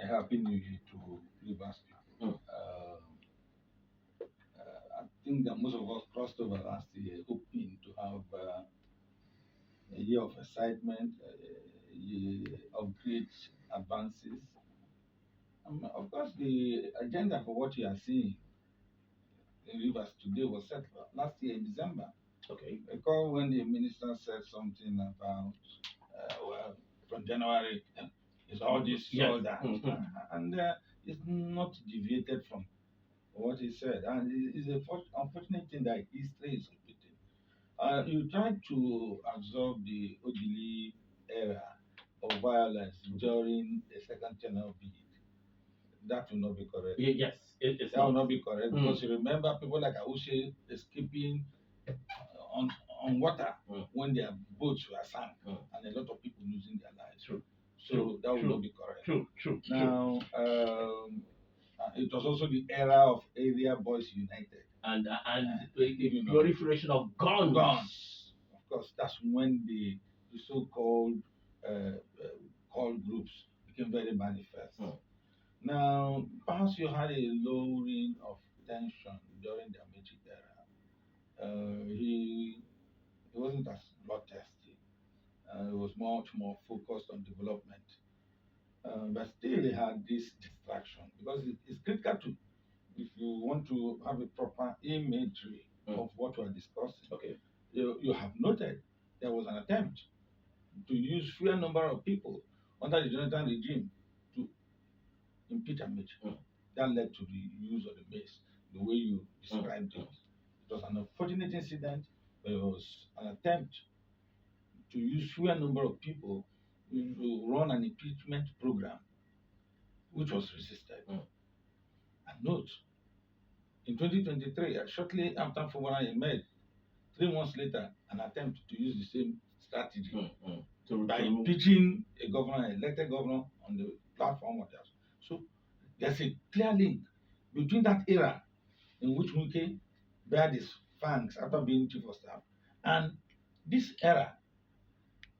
A happy new year to Rivers people. I think that most of us crossed over last year hoping to have a year of excitement, a year of great advances. Of course, the agenda for what you are seeing in Rivers today was set last year in December. Okay. Recall when the minister said something about, well, from January, it's all this, Yes. all that. And it's not deviated from what he said. And it's an unfortunate thing that history is repeating. You try to absorb the Ojili era of violence during the second tenure bid. That will not be correct. Yes, it's That will not be correct because you remember people like Awushe escaping on water when their boats were sunk and a lot of people losing their lives. True. So that will not be correct. True. Now, it was also the era of Area Boys United. And the proliferation of guns. Of course, that's when the so-called called groups became very manifest. Now, perhaps you had a lowering of tension during the Amici era. He wasn't as bloodthirsty. He was much more focused on development. But still, he had this distraction because it's critical to, if you want to have a proper imagery of what we are discussing. Okay. You have noted there was an attempt to use fewer number of people under the Jonathan regime to impeach Amici. That led to the use of the mace, the way you described it. It was an unfortunate incident, but it was an attempt to use fewer number of people to run an impeachment program, which was resisted. And note, in 2023, shortly after February emerged, 3 months later, an attempt to use the same strategy by impeaching a governor, an elected governor, on the platform of theirs. So there's a clear link between that era in which Nwuke bared his fangs after being chief of staff and this era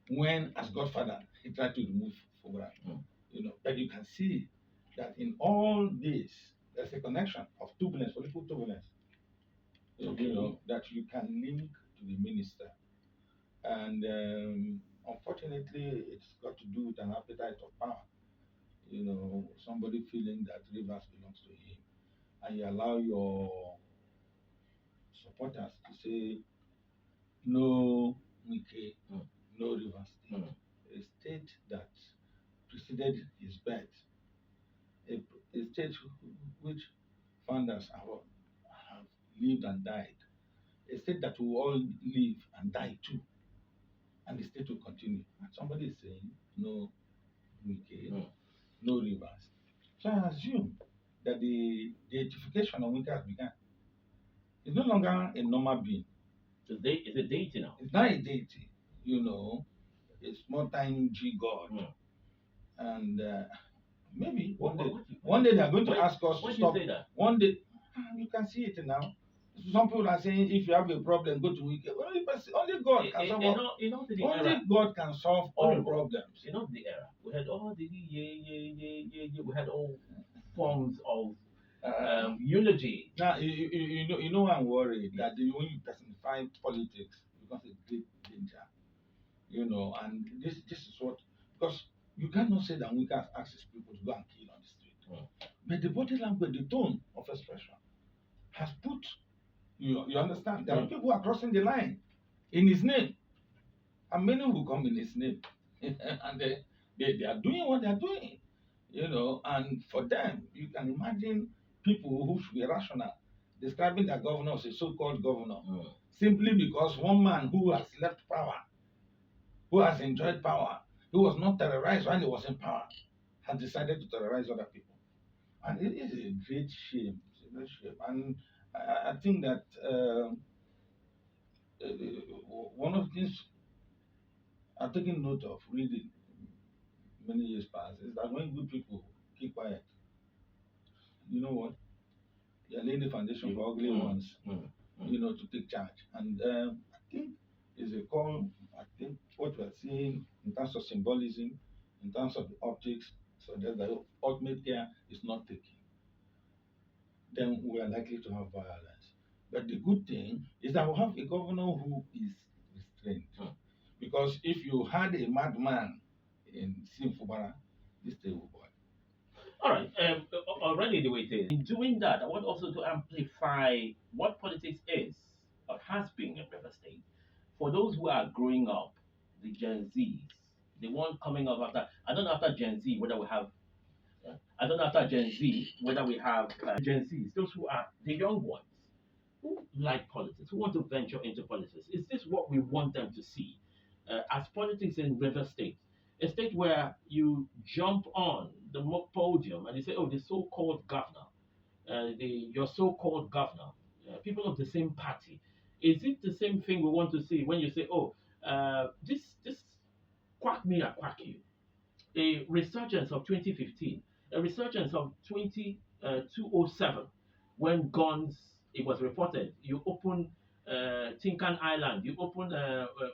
when, as Godfather, he tried to remove Fubara. But you can see that in all this, there's a connection of turbulence, political turbulence. That you can link to the minister. And unfortunately, it's got to do with an appetite of power. Somebody feeling that Rivers belongs to him. And you allow your supporters to say, no Nwuke, no Rivers State. A state that preceded his birth. A state which founders have lived and died. A state that will all live and die too. And the state will continue. And somebody is saying, no Nwuke, no Rivers. So I assume that the deification of Nwuke has begun. It's no longer a normal being. It's a deity now. It's not a deity, a small time G God. And maybe one day they are going to ask us to stop. One day, you can see it now. Some people are saying if you have a problem, go to Nwuke. Only God can solve. Only God can solve all problems. The era, we had all the we had all forms of eulogy. Now you know I'm worried that when you personify politics becomes a great danger. And this is what, because you cannot say that Nwuke has asked his people to go and kill on the street. But the body language, the tone of expression has put you understand. There are people who are crossing the line in his name. And many will come in his name. And they are doing what they are doing. And for them, you can imagine people who should be rational describing their governor as a so-called governor simply because one man who has left power, who has enjoyed power, who was not terrorized while he was in power, has decided to terrorize other people. And it is a great shame. It's a great shame. And I think that one of the things I've taken note of reading many years past is that when good people keep quiet, you know what? They're laying the foundation for ugly ones, to take charge. And I think it's a call. I think what we're seeing in terms of symbolism, in terms of the optics, so that the ultimate care is not taken, then we are likely to have violence. But the good thing is that we have a governor who is restrained. Because if you had a madman in Simfubara, this thing will boil. All right. Already the way it is. In doing that, I want also to amplify what politics is or has been in River State. For those who are growing up, the Gen Zs, the one coming up after, I don't know after Gen Z whether we have, I don't know after Gen Z whether we have Gen Zs, those who are the young ones who like politics, who want to venture into politics. Is this what we want them to see as politics in River State? A state where you jump on the podium and you say, "Oh, the so-called governor, your so-called governor, people of the same party." Is it the same thing we want to see when you say, "Oh, this quack me, I quack you"? A resurgence of 2015, a resurgence of 207, when guns, it was reported, you open Tinkan Island, you open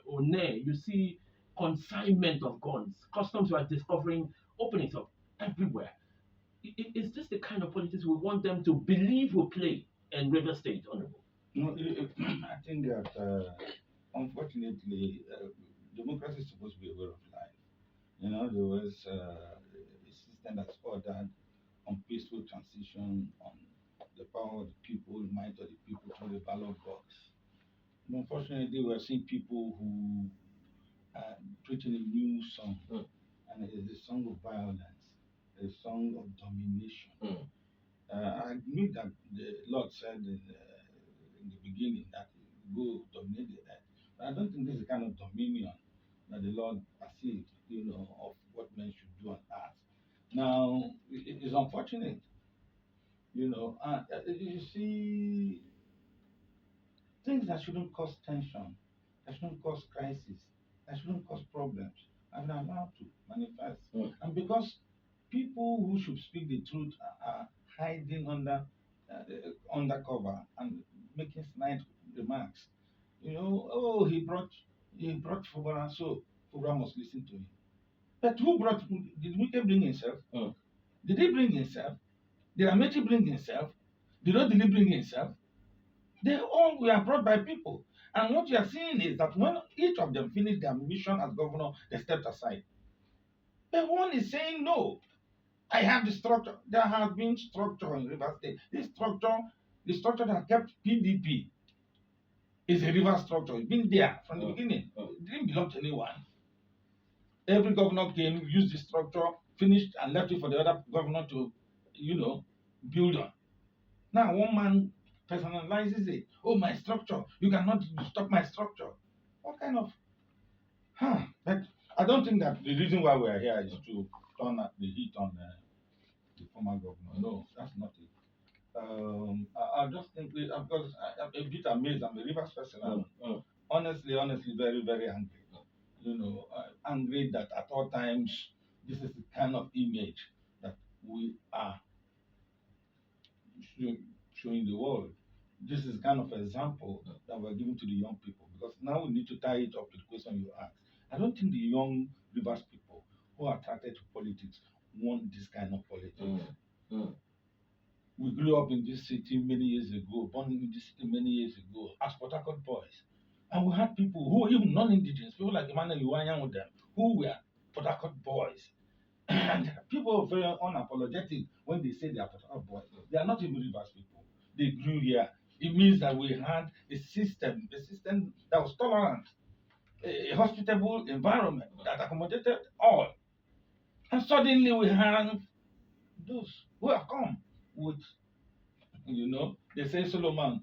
One, you see consignment of guns. Customs were discovering openings of everywhere. Is this the kind of politics we want them to believe will play in River State, Honorable? No, I think that unfortunately, democracy is supposed to be a way of life. There was a system that's ordered on peaceful transition, on the power of the people, might of the people through the ballot box. Unfortunately, we're seeing people who are preaching a new song, and it is a song of violence, a song of domination. I admit that the Lord said in the beginning that go dominate the earth. But I don't think this is the kind of dominion that the Lord perceived, of what men should do on earth. Now, it is unfortunate, and you see things that shouldn't cause tension, that shouldn't cause crisis, that shouldn't cause problems, are not allowed to manifest. And because people who should speak the truth are hiding undercover and making snide remarks. Oh, he brought Fubara, so Fubara must listen to him. But who brought? Did Wike bring himself? Did he bring himself? Did Amechi bring himself? Did Odili bring himself? They all were brought by people. And what you are seeing is that when each of them finished their mission as governor, they stepped aside. But one is saying, no, I have the structure. There has been structure in River State. The structure that kept PDP is a river structure. It's been there from the beginning. It didn't belong to anyone. Every governor came, used the structure, finished, and left it for the other governor to, build on. Now one man personalizes it. Oh, my structure. You cannot stop my structure. What kind of But I don't think that the reason why we are here is to turn the heat on the former governor. No, that's not it. I just think because I'm a bit amazed. I'm a Rivers person. I'm honestly, very, very angry. Angry that at all times this is the kind of image that we are showing the world. This is kind of example that we're giving to the young people, because now we need to tie it up to the question you asked. I don't think the young Rivers people who are attracted to politics want this kind of politics. We grew up in this city many years ago, born in this city many years ago as Port Harcourt boys. And we had people who were even non-indigenous, people like Emmanuel Iwanyan with them, who were Port Harcourt boys. And people are very unapologetic when they say they are Port Harcourt boys. They are not even Rivers people. They grew here. It means that we had a system that was tolerant, a hospitable environment that accommodated all. And suddenly we have those who have come with, they say Solomon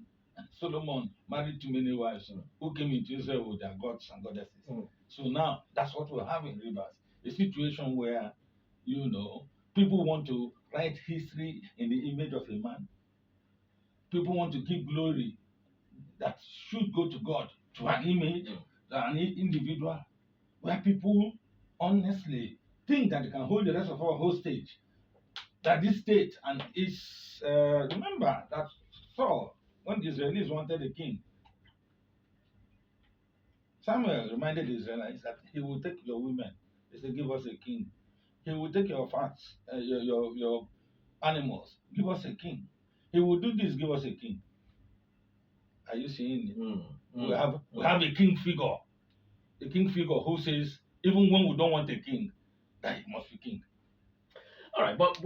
married too many wives who came into Israel with their gods and goddesses. So now that's what we have in Rivers, a situation where, people want to write history in the image of a man. People want to give glory that should go to God to an image, to an individual, where people honestly think that they can hold the rest of our hostage. That this state and its remember that Saul, when the Israelis wanted a king, Samuel reminded the Israelites that he will take your women. They said, give us a king. He will take your fats, your animals, give us a king. He will do this, give us a king. Are you seeing it? We have a king figure who says even when we don't want a king, that he must be king. All right, but